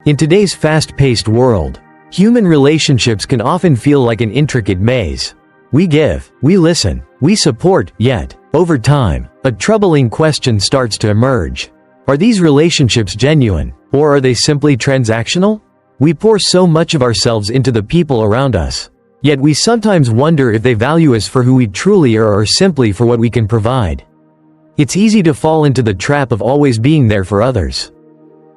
In today's fast-paced world, human relationships can often feel like an intricate maze. We give, we listen, we support, yet, over time, a troubling question starts to emerge. Are these relationships genuine, or are they simply transactional? We pour so much of ourselves into the people around us, yet we sometimes wonder if they value us for who we truly are or simply for what we can provide. It's easy to fall into the trap of always being there for others.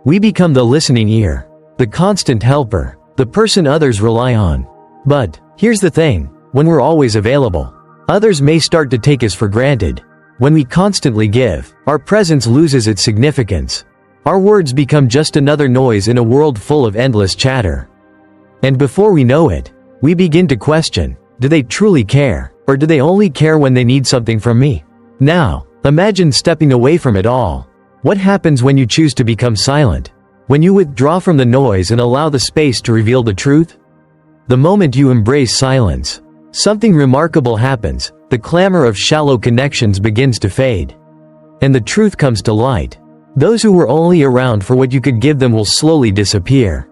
We become the listening ear, the constant helper, the person others rely on. But, here's the thing, when we're always available, others may start to take us for granted. When we constantly give, our presence loses its significance. Our words become just another noise in a world full of endless chatter. And before we know it, we begin to question, do they truly care, or do they only care when they need something from me? Now, imagine stepping away from it all. What happens when you choose to become silent? When you withdraw from the noise and allow the space to reveal the truth? The moment you embrace silence, something remarkable happens. The clamor of shallow connections begins to fade. And the truth comes to light. Those who were only around for what you could give them will slowly disappear.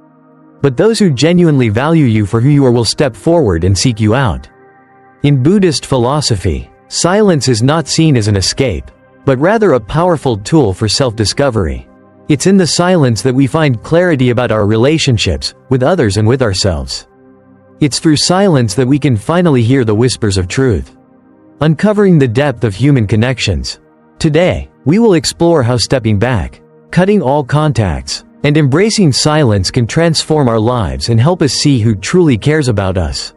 But those who genuinely value you for who you are will step forward and seek you out. In Buddhist philosophy, silence is not seen as an escape, but rather a powerful tool for self-discovery. It's in the silence that we find clarity about our relationships, with others and with ourselves. It's through silence that we can finally hear the whispers of truth, uncovering the depth of human connections. Today, we will explore how stepping back, cutting all contacts, and embracing silence can transform our lives and help us see who truly cares about us.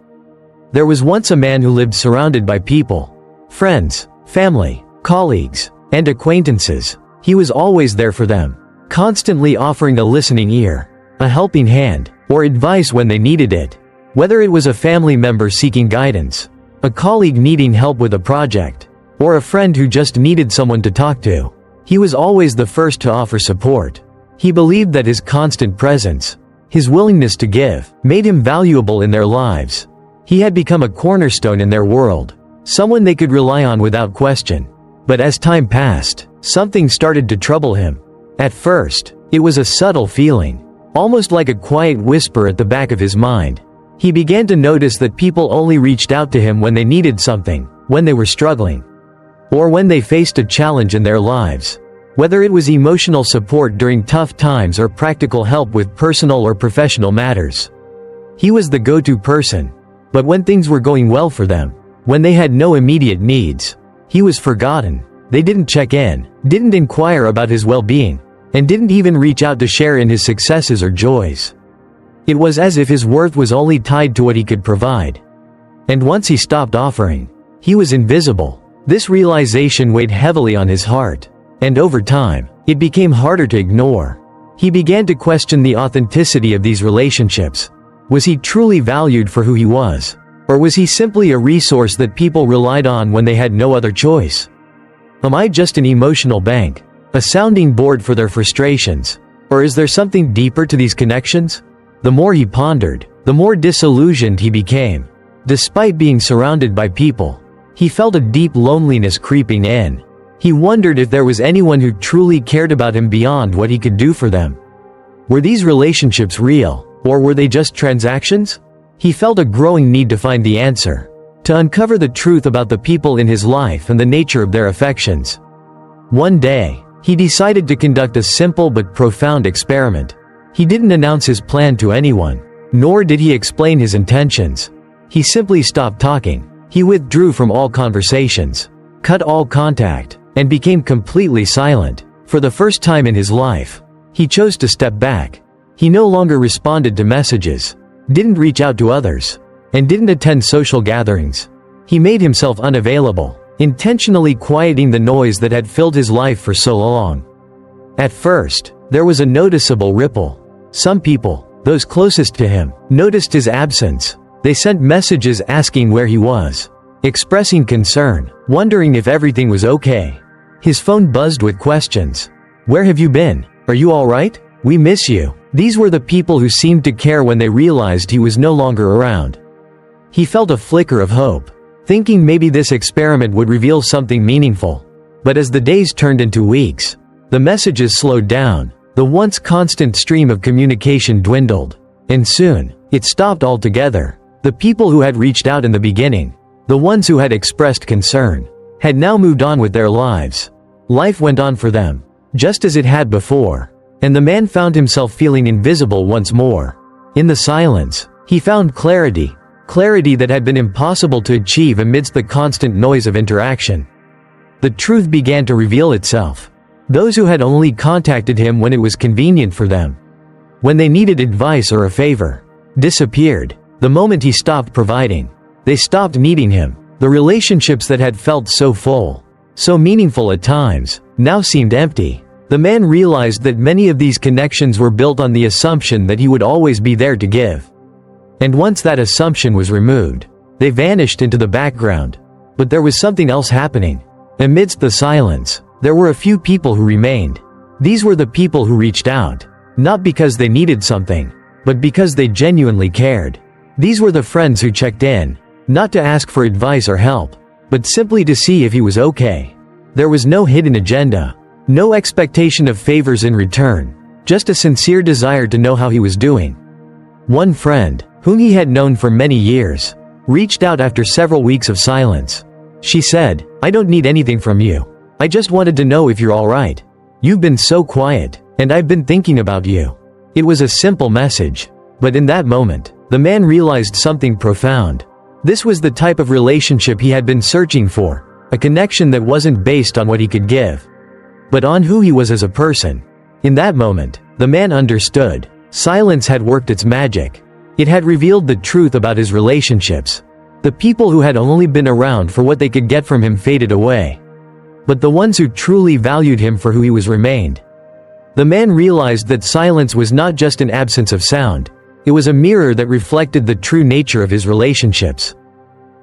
There was once a man who lived surrounded by people, friends, family, colleagues, and acquaintances. He was always there for them, constantly offering a listening ear, a helping hand, or advice when they needed it. Whether it was a family member seeking guidance, a colleague needing help with a project, or a friend who just needed someone to talk to, he was always the first to offer support. He believed that his constant presence, his willingness to give, made him valuable in their lives. He had become a cornerstone in their world, someone they could rely on without question. But as time passed, something started to trouble him. At first, it was a subtle feeling, almost like a quiet whisper at the back of his mind. He began to notice that people only reached out to him when they needed something, when they were struggling, or when they faced a challenge in their lives. Whether it was emotional support during tough times or practical help with personal or professional matters, he was the go-to person. But when things were going well for them, when they had no immediate needs, he was forgotten. They didn't check in, didn't inquire about his well-being, and didn't even reach out to share in his successes or joys. It was as if his worth was only tied to what he could provide. And once he stopped offering, he was invisible. This realization weighed heavily on his heart, and over time, it became harder to ignore. He began to question the authenticity of these relationships. Was he truly valued for who he was? Or was he simply a resource that people relied on when they had no other choice? Am I just an emotional bank, a sounding board for their frustrations? Or is there something deeper to these connections? The more he pondered, the more disillusioned he became. Despite being surrounded by people, he felt a deep loneliness creeping in. He wondered if there was anyone who truly cared about him beyond what he could do for them. Were these relationships real, or were they just transactions? He felt a growing need to find the answer, to uncover the truth about the people in his life and the nature of their affections. One day, he decided to conduct a simple but profound experiment. He didn't announce his plan to anyone, nor did he explain his intentions. He simply stopped talking. He withdrew from all conversations, cut all contact, and became completely silent. For the first time in his life, he chose to step back. He no longer responded to messages, didn't reach out to others, and didn't attend social gatherings. He made himself unavailable, intentionally quieting the noise that had filled his life for so long. At first, there was a noticeable ripple. Some people, those closest to him, noticed his absence. They sent messages asking where he was, expressing concern, wondering if everything was okay. His phone buzzed with questions. Where have you been? Are you all right? We miss you. These were the people who seemed to care when they realized he was no longer around. He felt a flicker of hope, thinking maybe this experiment would reveal something meaningful. But as the days turned into weeks, the messages slowed down. The once constant stream of communication dwindled. And soon, it stopped altogether. The people who had reached out in the beginning, the ones who had expressed concern, had now moved on with their lives. Life went on for them, just as it had before. And the man found himself feeling invisible once more. In the silence, he found clarity that had been impossible to achieve amidst the constant noise of interaction. The truth began to reveal itself. Those who had only contacted him when it was convenient for them, when they needed advice or a favor, disappeared. The moment he stopped providing, they stopped needing him. The relationships that had felt so full, so meaningful at times, now seemed empty. The man realized that many of these connections were built on the assumption that he would always be there to give. And once that assumption was removed, they vanished into the background. But there was something else happening. Amidst the silence, there were a few people who remained. These were the people who reached out, not because they needed something, but because they genuinely cared. These were the friends who checked in, not to ask for advice or help, but simply to see if he was okay. There was no hidden agenda, no expectation of favors in return, just a sincere desire to know how he was doing. One friend, whom he had known for many years, reached out after several weeks of silence. She said, "I don't need anything from you. I just wanted to know if you're alright. You've been so quiet, and I've been thinking about you." It was a simple message, but in that moment, the man realized something profound. This was the type of relationship he had been searching for, a connection that wasn't based on what he could give, but on who he was as a person. In that moment, the man understood. Silence had worked its magic. It had revealed the truth about his relationships. The people who had only been around for what they could get from him faded away. But the ones who truly valued him for who he was remained. The man realized that silence was not just an absence of sound. It was a mirror that reflected the true nature of his relationships.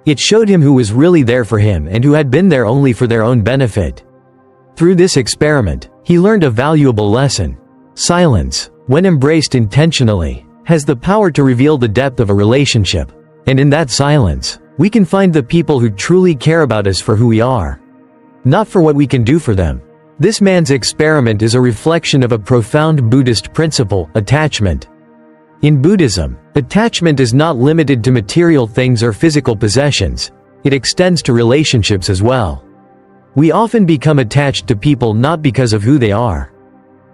It showed him who was really there for him and who had been there only for their own benefit. Through this experiment, he learned a valuable lesson. Silence, when embraced intentionally, has the power to reveal the depth of a relationship. And in that silence, we can find the people who truly care about us for who we are, not for what we can do for them. This man's experiment is a reflection of a profound Buddhist principle, attachment. In Buddhism, attachment is not limited to material things or physical possessions. It extends to relationships as well. We often become attached to people not because of who they are,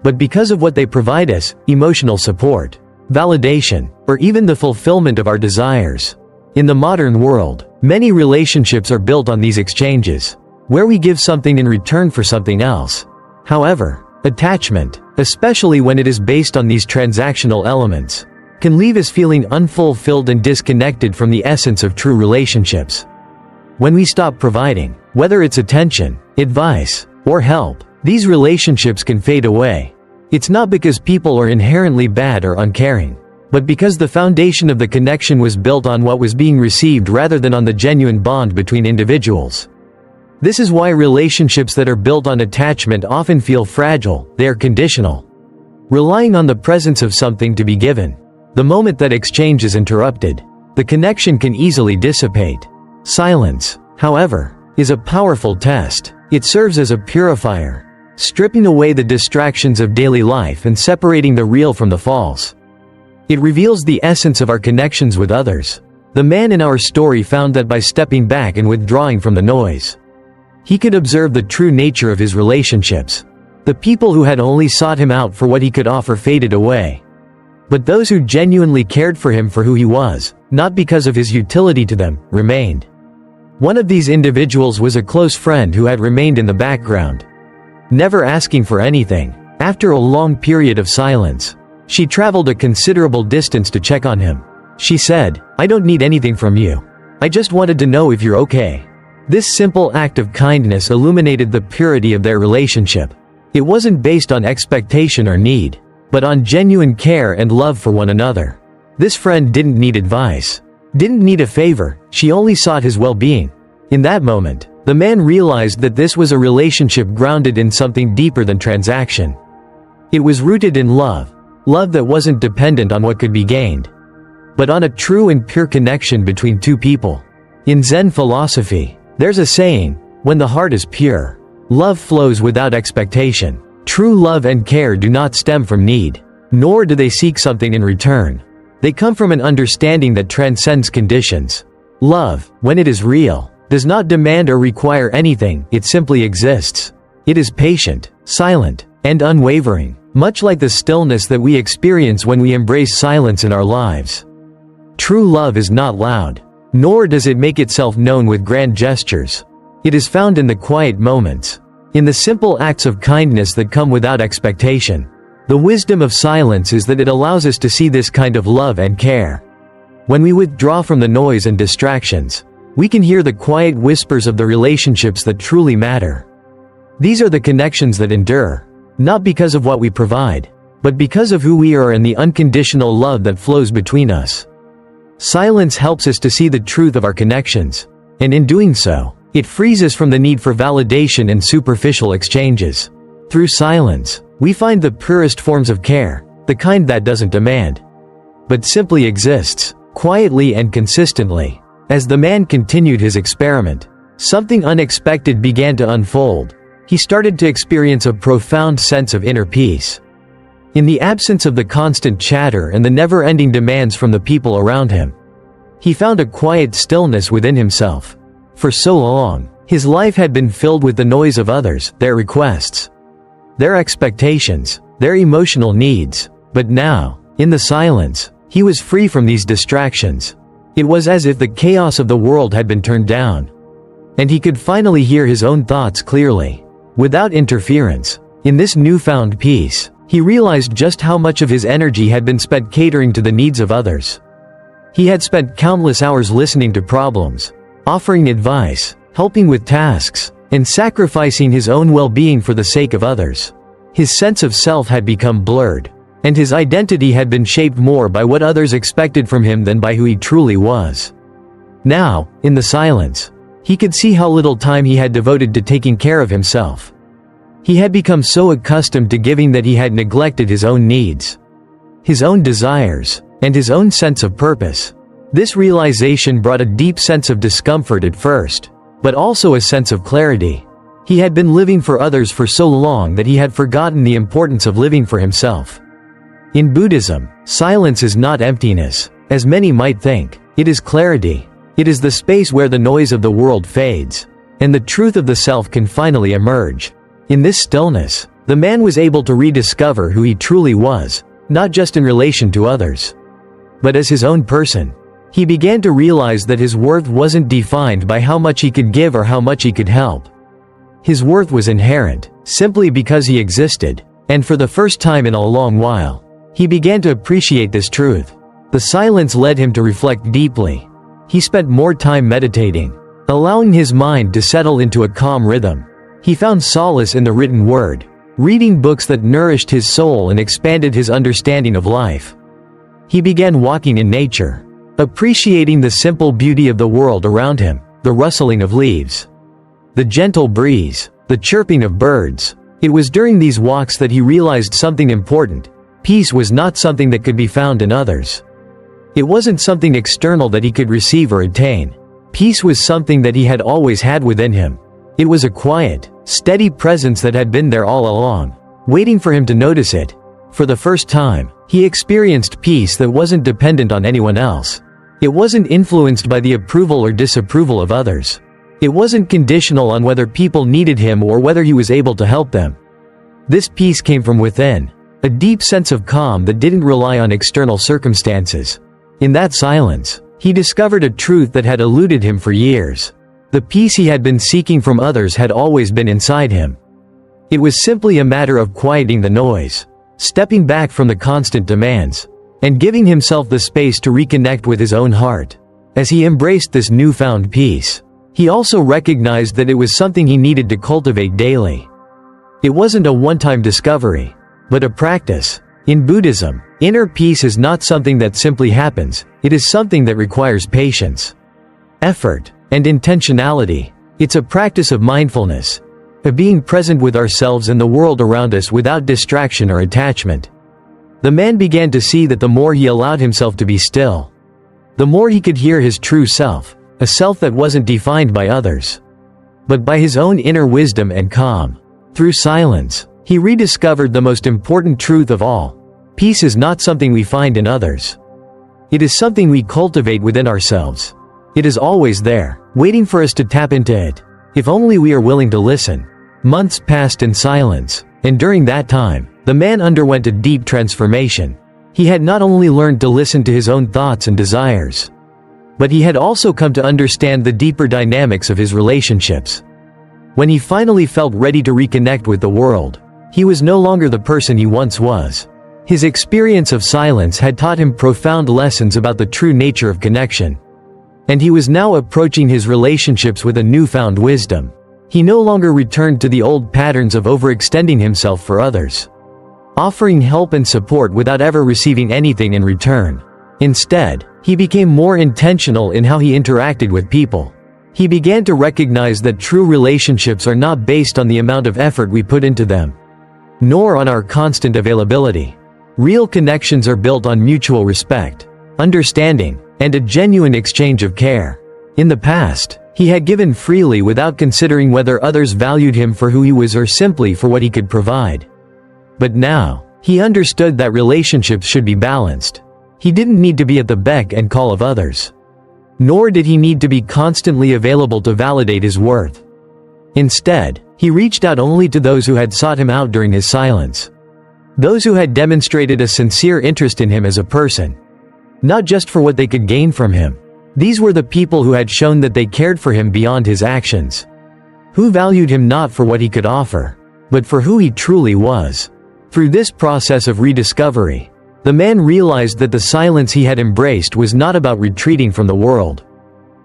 but because of what they provide us: emotional support, validation, or even the fulfillment of our desires. In the modern world, many relationships are built on these exchanges, where we give something in return for something else. However, attachment, especially when it is based on these transactional elements, can leave us feeling unfulfilled and disconnected from the essence of true relationships. When we stop providing, whether it's attention, advice, or help, these relationships can fade away. It's not because people are inherently bad or uncaring, but because the foundation of the connection was built on what was being received rather than on the genuine bond between individuals. This is why relationships that are built on attachment often feel fragile. They are conditional, relying on the presence of something to be given. The moment that exchange is interrupted, the connection can easily dissipate. Silence, however, is a powerful test. It serves as a purifier, stripping away the distractions of daily life and separating the real from the false. It reveals the essence of our connections with others. The man in our story found that by stepping back and withdrawing from the noise, he could observe the true nature of his relationships. The people who had only sought him out for what he could offer faded away. But those who genuinely cared for him for who he was, not because of his utility to them, remained. One of these individuals was a close friend who had remained in the background, never asking for anything. After a long period of silence, she traveled a considerable distance to check on him. She said, "I don't need anything from you. I just wanted to know if you're okay." This simple act of kindness illuminated the purity of their relationship. It wasn't based on expectation or need, but on genuine care and love for one another. This friend didn't need advice, didn't need a favor, she only sought his well-being. In that moment, the man realized that this was a relationship grounded in something deeper than transaction. It was rooted in love that wasn't dependent on what could be gained, but on a true and pure connection between two people. In Zen philosophy, there's a saying, "When the heart is pure, love flows without expectation." True love and care do not stem from need, nor do they seek something in return. They come from an understanding that transcends conditions. Love, when it is real, does not demand or require anything, it simply exists. It is patient, silent, and unwavering, much like the stillness that we experience when we embrace silence in our lives. True love is not loud, nor does it make itself known with grand gestures. It is found in the quiet moments, in the simple acts of kindness that come without expectation. The wisdom of silence is that it allows us to see this kind of love and care. When we withdraw from the noise and distractions, we can hear the quiet whispers of the relationships that truly matter. These are the connections that endure, not because of what we provide, but because of who we are and the unconditional love that flows between us. Silence helps us to see the truth of our connections, and in doing so, it frees us from the need for validation and superficial exchanges. Through silence, we find the purest forms of care, the kind that doesn't demand, but simply exists, quietly and consistently. As the man continued his experiment, something unexpected began to unfold. He started to experience a profound sense of inner peace. In the absence of the constant chatter and the never-ending demands from the people around him, he found a quiet stillness within himself. For so long, his life had been filled with the noise of others, their requests, their expectations, their emotional needs. But now, in the silence, he was free from these distractions. It was as if the chaos of the world had been turned down, and he could finally hear his own thoughts clearly, without interference. In this newfound peace, he realized just how much of his energy had been spent catering to the needs of others. He had spent countless hours listening to problems, offering advice, helping with tasks, and sacrificing his own well-being for the sake of others. His sense of self had become blurred, and his identity had been shaped more by what others expected from him than by who he truly was. Now, in the silence, he could see how little time he had devoted to taking care of himself. He had become so accustomed to giving that he had neglected his own needs, his own desires, and his own sense of purpose. This realization brought a deep sense of discomfort at first, but also a sense of clarity. He had been living for others for so long that he had forgotten the importance of living for himself. In Buddhism, silence is not emptiness, as many might think. It is clarity. It is the space where the noise of the world fades, and the truth of the self can finally emerge. In this stillness, the man was able to rediscover who he truly was, not just in relation to others, but as his own person. He began to realize that his worth wasn't defined by how much he could give or how much he could help. His worth was inherent, simply because he existed, and for the first time in a long while, he began to appreciate this truth. The silence led him to reflect deeply. He spent more time meditating, allowing his mind to settle into a calm rhythm. He found solace in the written word, reading books that nourished his soul and expanded his understanding of life. He began walking in nature, appreciating the simple beauty of the world around him, the rustling of leaves, the gentle breeze, the chirping of birds. It was during these walks that he realized something important. Peace was not something that could be found in others. It wasn't something external that he could receive or attain. Peace was something that he had always had within him. It was a quiet, steady presence that had been there all along, waiting for him to notice it. For the first time, he experienced peace that wasn't dependent on anyone else. It wasn't influenced by the approval or disapproval of others. It wasn't conditional on whether people needed him or whether he was able to help them. This peace came from within, a deep sense of calm that didn't rely on external circumstances. In that silence, he discovered a truth that had eluded him for years. The peace he had been seeking from others had always been inside him. It was simply a matter of quieting the noise, stepping back from the constant demands, and giving himself the space to reconnect with his own heart. As he embraced this newfound peace, he also recognized that it was something he needed to cultivate daily. It wasn't a one-time discovery, but a practice. In Buddhism, inner peace is not something that simply happens, it is something that requires patience, effort, and intentionality. It's a practice of mindfulness, of being present with ourselves and the world around us without distraction or attachment. The man began to see that the more he allowed himself to be still, the more he could hear his true self, a self that wasn't defined by others, but by his own inner wisdom and calm. Through silence, He rediscovered the most important truth of all. Peace is not something we find in others. It is something we cultivate within ourselves. It is always there, waiting for us to tap into it, if only we are willing to listen. Months passed in silence, and during that time, the man underwent a deep transformation. He had not only learned to listen to his own thoughts and desires, but he had also come to understand the deeper dynamics of his relationships. When he finally felt ready to reconnect with the world, he was no longer the person he once was. His experience of silence had taught him profound lessons about the true nature of connection. And he was now approaching his relationships with a newfound wisdom. He no longer returned to the old patterns of overextending himself for others, offering help and support without ever receiving anything in return. Instead, he became more intentional in how he interacted with people. He began to recognize that true relationships are not based on the amount of effort we put into them, nor on our constant availability. Real connections are built on mutual respect, understanding, and a genuine exchange of care. In the past, he had given freely without considering whether others valued him for who he was or simply for what he could provide. But now, he understood that relationships should be balanced. He didn't need to be at the beck and call of others, nor did he need to be constantly available to validate his worth. Instead, he reached out only to those who had sought him out during his silence. Those who had demonstrated a sincere interest in him as a person, not just for what they could gain from him. These were the people who had shown that they cared for him beyond his actions, who valued him not for what he could offer, but for who he truly was. Through this process of rediscovery, the man realized that the silence he had embraced was not about retreating from the world.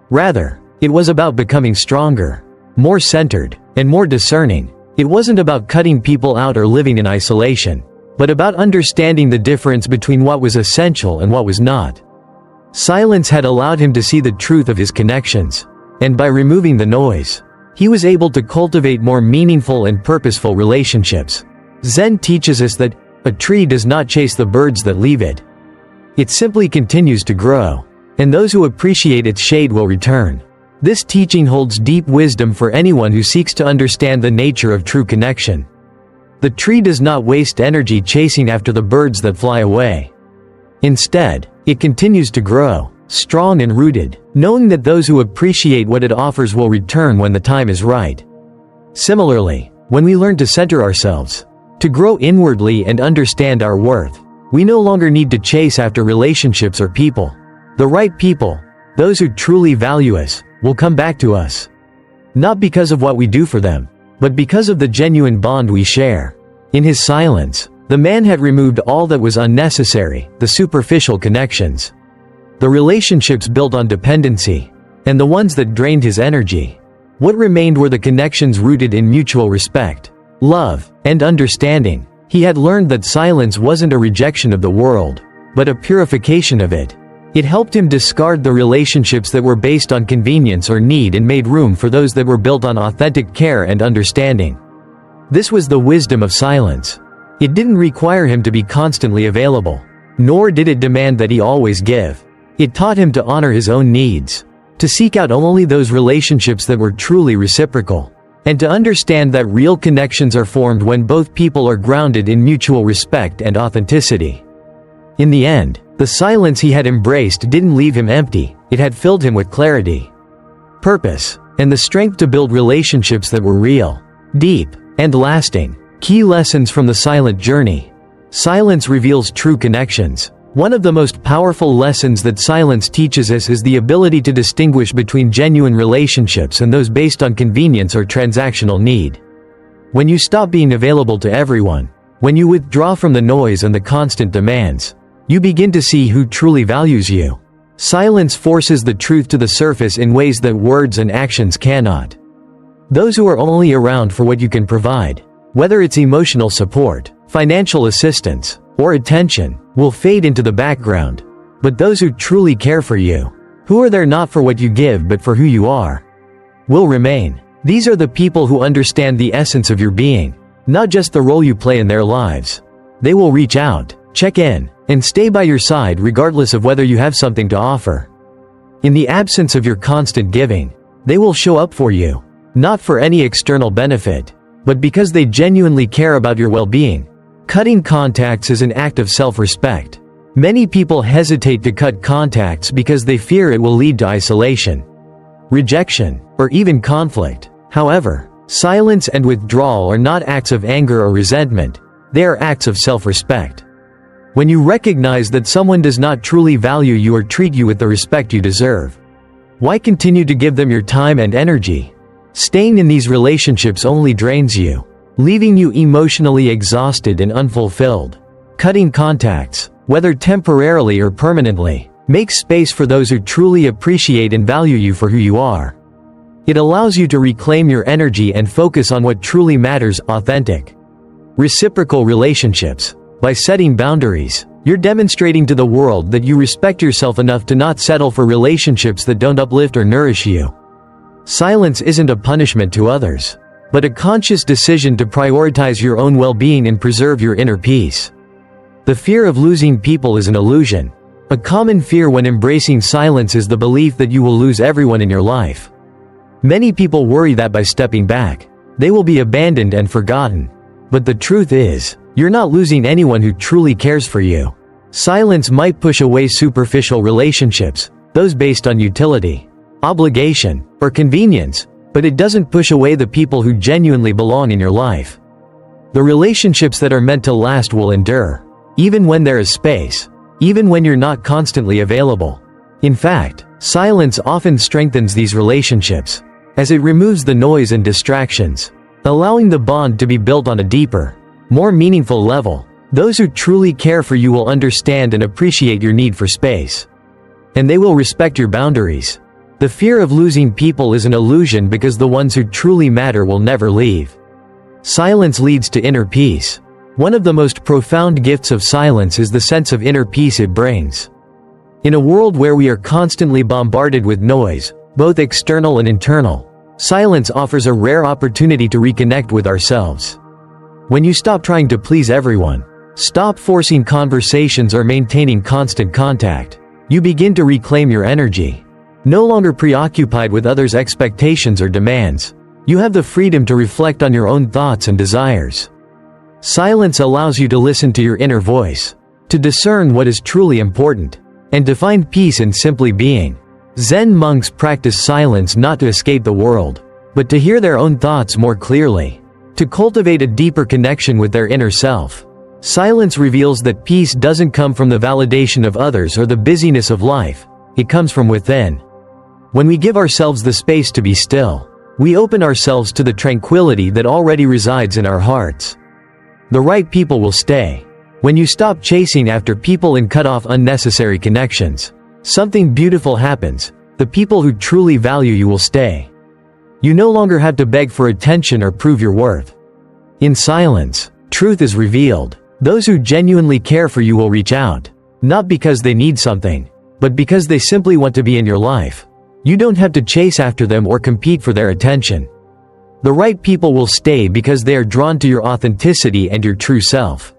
Rather, it was about becoming stronger, more centered, and more discerning. It wasn't about cutting people out or living in isolation, but about understanding the difference between what was essential and what was not. Silence had allowed him to see the truth of his connections, and by removing the noise, he was able to cultivate more meaningful and purposeful relationships. Zen teaches us that a tree does not chase the birds that leave it. It simply continues to grow, and those who appreciate its shade will return. This teaching holds deep wisdom for anyone who seeks to understand the nature of true connection. The tree does not waste energy chasing after the birds that fly away. Instead, it continues to grow, strong and rooted, knowing that those who appreciate what it offers will return when the time is right. Similarly, when we learn to center ourselves, to grow inwardly and understand our worth, we no longer need to chase after relationships or people. The right people, those who truly value us, will come back to us. Not because of what we do for them, but because of the genuine bond we share. In his silence, the man had removed all that was unnecessary, the superficial connections, the relationships built on dependency, and the ones that drained his energy. What remained were the connections rooted in mutual respect, love, and understanding. He had learned that silence wasn't a rejection of the world, but a purification of it. It helped him discard the relationships that were based on convenience or need and made room for those that were built on authentic care and understanding. This was the wisdom of silence. It didn't require him to be constantly available, nor did it demand that he always give. It taught him to honor his own needs, to seek out only those relationships that were truly reciprocal, and to understand that real connections are formed when both people are grounded in mutual respect and authenticity. In the end, the silence he had embraced didn't leave him empty, it had filled him with clarity, purpose, and the strength to build relationships that were real, deep, and lasting. Key lessons from the silent journey. Silence reveals true connections. One of the most powerful lessons that silence teaches us is the ability to distinguish between genuine relationships and those based on convenience or transactional need. When you stop being available to everyone, when you withdraw from the noise and the constant demands, you begin to see who truly values you. Silence forces the truth to the surface in ways that words and actions cannot. Those who are only around for what you can provide, whether it's emotional support, financial assistance, or attention, will fade into the background. But those who truly care for you, who are there not for what you give but for who you are, will remain. These are the people who understand the essence of your being, not just the role you play in their lives. They will reach out, check in, and stay by your side regardless of whether you have something to offer. In the absence of your constant giving, they will show up for you, not for any external benefit, but because they genuinely care about your well-being. Cutting contacts is an act of self-respect. Many people hesitate to cut contacts because they fear it will lead to isolation, rejection, or even conflict. However, silence and withdrawal are not acts of anger or resentment, they are acts of self-respect. When you recognize that someone does not truly value you or treat you with the respect you deserve, why continue to give them your time and energy? Staying in these relationships only drains you, leaving you emotionally exhausted and unfulfilled. Cutting contacts, whether temporarily or permanently, makes space for those who truly appreciate and value you for who you are. It allows you to reclaim your energy and focus on what truly matters: authentic, reciprocal relationships. By setting boundaries, you're demonstrating to the world that you respect yourself enough to not settle for relationships that don't uplift or nourish you. Silence isn't a punishment to others, but a conscious decision to prioritize your own well-being and preserve your inner peace. The fear of losing people is an illusion. A common fear when embracing silence is the belief that you will lose everyone in your life. Many people worry that by stepping back, they will be abandoned and forgotten. But the truth is, you're not losing anyone who truly cares for you. Silence might push away superficial relationships, those based on utility, obligation, or convenience, but it doesn't push away the people who genuinely belong in your life. The relationships that are meant to last will endure, even when there is space, even when you're not constantly available. In fact, silence often strengthens these relationships, as it removes the noise and distractions, allowing the bond to be built on a deeper, more meaningful level. Those who truly care for you will understand and appreciate your need for space, and they will respect your boundaries. The fear of losing people is an illusion because the ones who truly matter will never leave. Silence leads to inner peace. One of the most profound gifts of silence is the sense of inner peace it brings. In a world where we are constantly bombarded with noise, both external and internal, silence offers a rare opportunity to reconnect with ourselves. When you stop trying to please everyone, stop forcing conversations or maintaining constant contact, you begin to reclaim your energy. No longer preoccupied with others' expectations or demands, you have the freedom to reflect on your own thoughts and desires. Silence allows you to listen to your inner voice, to discern what is truly important, and to find peace in simply being. Zen monks practice silence not to escape the world, but to hear their own thoughts more clearly, to cultivate a deeper connection with their inner self. Silence reveals that peace doesn't come from the validation of others or the busyness of life, it comes from within. When we give ourselves the space to be still, we open ourselves to the tranquility that already resides in our hearts. The right people will stay. When you stop chasing after people and cut off unnecessary connections, something beautiful happens. The people who truly value you will stay. You no longer have to beg for attention or prove your worth. In silence, truth is revealed. Those who genuinely care for you will reach out, not because they need something, but because they simply want to be in your life. You don't have to chase after them or compete for their attention. The right people will stay because they are drawn to your authenticity and your true self,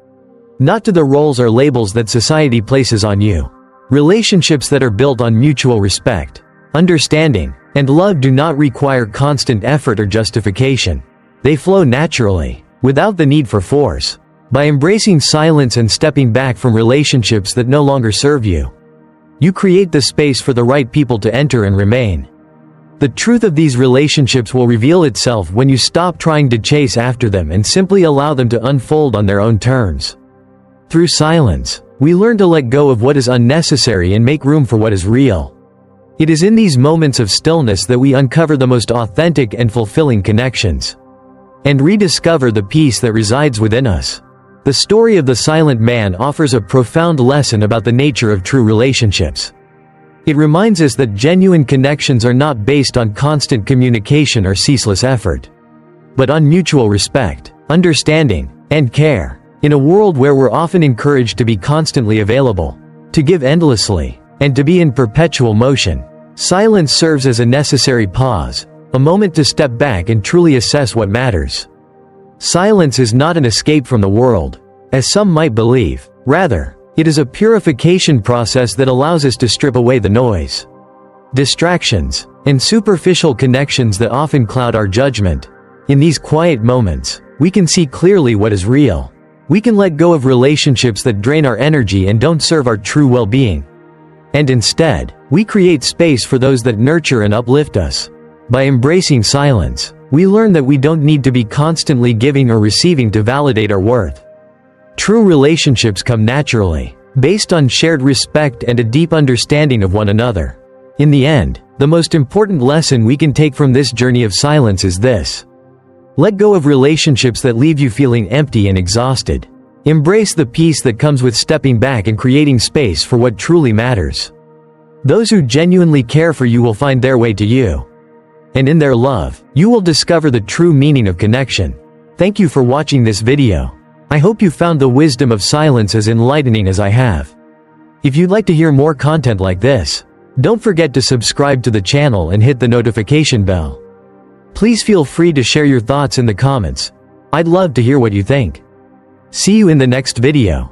not to the roles or labels that society places on you. Relationships that are built on mutual respect, understanding, and love do not require constant effort or justification. They flow naturally, without the need for force. By embracing silence and stepping back from relationships that no longer serve you, you create the space for the right people to enter and remain. The truth of these relationships will reveal itself when you stop trying to chase after them and simply allow them to unfold on their own terms. Through silence, we learn to let go of what is unnecessary and make room for what is real. It is in these moments of stillness that we uncover the most authentic and fulfilling connections, and rediscover the peace that resides within us. The story of the silent man offers a profound lesson about the nature of true relationships. It reminds us that genuine connections are not based on constant communication or ceaseless effort, but on mutual respect, understanding, and care. In a world where we're often encouraged to be constantly available, to give endlessly, and to be in perpetual motion, silence serves as a necessary pause, a moment to step back and truly assess what matters. Silence is not an escape from the world, as some might believe. Rather, it is a purification process that allows us to strip away the noise, distractions, and superficial connections that often cloud our judgment. In these quiet moments, we can see clearly what is real. We can let go of relationships that drain our energy and don't serve our true well-being. And instead, we create space for those that nurture and uplift us. By embracing silence, we learn that we don't need to be constantly giving or receiving to validate our worth. True relationships come naturally, based on shared respect and a deep understanding of one another. In the end, the most important lesson we can take from this journey of silence is this: let go of relationships that leave you feeling empty and exhausted. Embrace the peace that comes with stepping back and creating space for what truly matters. Those who genuinely care for you will find their way to you. And in their love, you will discover the true meaning of connection. Thank you for watching this video. I hope you found the wisdom of silence as enlightening as I have. If you'd like to hear more content like this, don't forget to subscribe to the channel and hit the notification bell. Please feel free to share your thoughts in the comments. I'd love to hear what you think. See you in the next video.